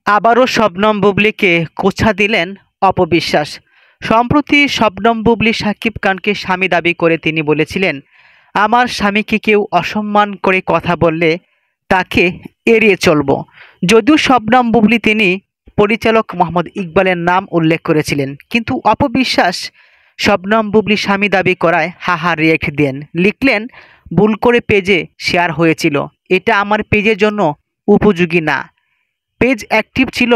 আবারও শবনম বুবলীকে কোছা দিলেন অপবিশ্বাস। সম্প্রতি শবনম বুবলী শাকিব খানকে স্বামী দাবি করে তিনি বলেছিলেন, আমার স্বামীকে কেউ অসম্মান করে কথা বললে তাকে এড়িয়ে চলব। যদিও শবনম বুবলী তিনি পরিচালক মোহাম্মদ ইকবালের নাম উল্লেখ করেছিলেন, কিন্তু অপবিশ্বাস শবনম বুবলী স্বামী দাবি করায় হাহা রিয়েক্ট দেন। লিখলেন, ভুল করে পেজে শেয়ার হয়েছিল, এটা আমার পেজের জন্য উপযোগী না। পেজ অ্যাক্টিভ ছিল,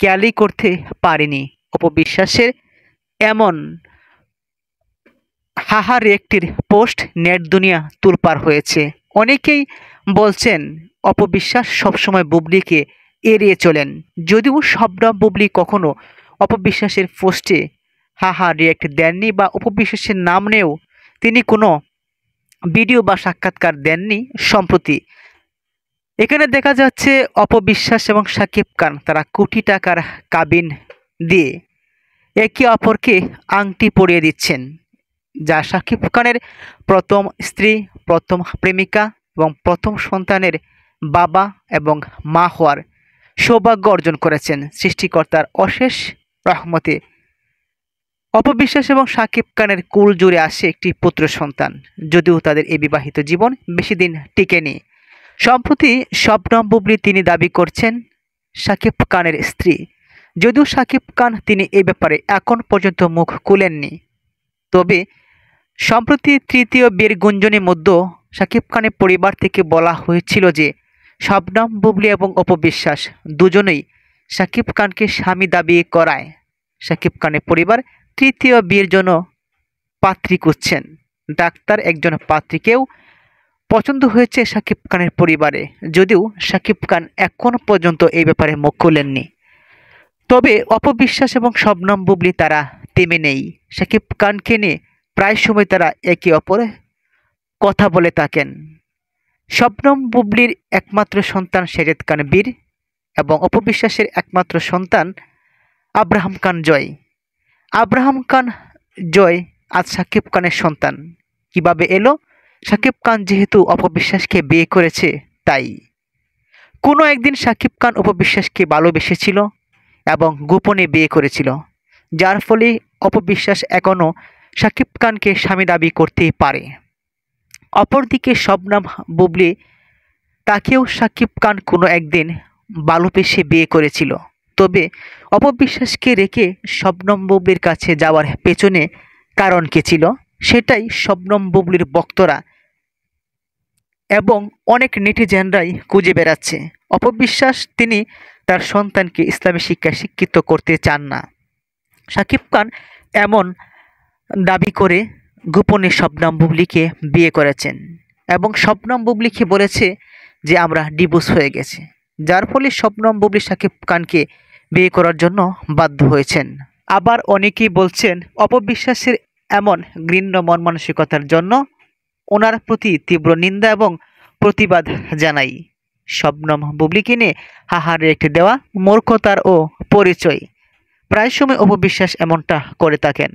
খেয়ালই করতে পারিনি। অপবিশ্বাসের এমন হাহার একটির পোস্ট নেট দুনিয়া তোলপাড় হয়েছে। অনেকেই বলছেন অপবিশ্বাস সবসময় বুবলীকে এড়িয়ে চলেন। যদিও শবনম বুবলী কখনো অপবিশ্বাসের পোস্টে হাহা রিয়েক্ট দেননি বা অপবিশ্বাসের নাম নিয়েও তিনি কোনো ভিডিও বা সাক্ষাৎকার দেননি। সম্প্রতি এখানে দেখা যাচ্ছে অপবিশ্বাস এবং শাকিব খান তারা কোটি টাকার কাবিন দিয়ে একে অপরকে আংটি পরিয়ে দিচ্ছেন, যা শাকিব খানের প্রথম স্ত্রী, প্রথম প্রেমিকা এবং প্রথম সন্তানের বাবা এবং মা হওয়ার সৌভাগ্য অর্জন করেছেন সৃষ্টিকর্তার অশেষ রহমতে। অপবিশ্বাস এবং শাকিব খানের কুল জুড়ে আসে একটি পুত্র সন্তান, যদিও তাদের এই বিবাহিত জীবন বেশি দিন টিকেনি। সম্প্রতি শবনম বুবলী তিনি দাবি করছেন শাকিব খানের স্ত্রী, যদিও শাকিব খান তিনি এই ব্যাপারে এখন পর্যন্ত মুখ খুলেননি। তবে সম্প্রতি তৃতীয় বিয়ের গুঞ্জনের মধ্যে শাকিব খানের পরিবার থেকে বলা হয়েছিল যে শবনম বুবলী এবং অপবিশ্বাস দুজনেই শাকিব খানকে স্বামী দাবি করায় শাকিব খানের পরিবার তৃতীয় বিয়ের জন্য পাত্রী খুঁজছেন। ডাক্তার একজন পাত্রীকেও পছন্দ হয়েছে শাকিব খানের পরিবারে, যদিও শাকিব খান এখন পর্যন্ত এই ব্যাপারে মুখ খুলেননি। তবে অপবিশ্বাস এবং শবনম বুবলী তারা থেমে নেই। শাকিব খানকে নিয়ে প্রায় সময় তারা একে অপরে কথা বলে থাকেন। শবনম বুবলীর একমাত্র সন্তান সাজেদ খান বীর এবং অপবিশ্বাসের একমাত্র সন্তান আব্রাহাম খান জয়। আব্রাহাম খান জয় আজ শাকিব খানের সন্তান কিভাবে এলো? শাকিব খান যেহেতু অপবিশ্বাসকে বিয়ে করেছে তাই। কোনো একদিন শাকিব খান অপবিশ্বাসকে ভালোবেসেছিল এবং গোপনে বিয়ে করেছিল, যার ফলে অপবিশ্বাস এখনও শাকিব খানকে স্বামী দাবি করতেই পারে। অপরদিকে শবনম বুবলী তাকেও শাকিব খান কোনো একদিন ভালোবেসে বিয়ে করেছিল। তবে অপবিশ্বাসকে রেখে শবনম বুবলীর কাছে যাওয়ার পেছনে কারণ কী ছিল, সেটাই শবনম বুবলীর ভক্তরা এবং অনেক নেটিজেনরাই খুঁজে বেড়াচ্ছে। অপবিশ্বাস তিনি তার সন্তানকে ইসলামী শিক্ষায় শিক্ষিত করতে চান না। শাকিব খান এমন দাবি করে গোপনে শবনম বুবলীকে বিয়ে করেছেন এবং শবনম বুবলীকে বলেছে যে আমরা ডিভোর্স হয়ে গেছে, যার ফলে শবনম বুবলী শাকিব খানকে বিয়ে করার জন্য বাধ্য হয়েছেন। আবার অনেকেই বলছেন অপবিশ্বাসের এমন ঘৃণ্য মন মানসিকতার জন্য ওনার প্রতি তীব্র নিন্দা এবং প্রতিবাদ জানাই। শবনম বুবলীকে নিয়ে হাহা রিয়েক্ট দেওয়া মূর্খতার ও পরিচয়। প্রায় সময় অপবিশ্বাস এমনটা করে থাকেন।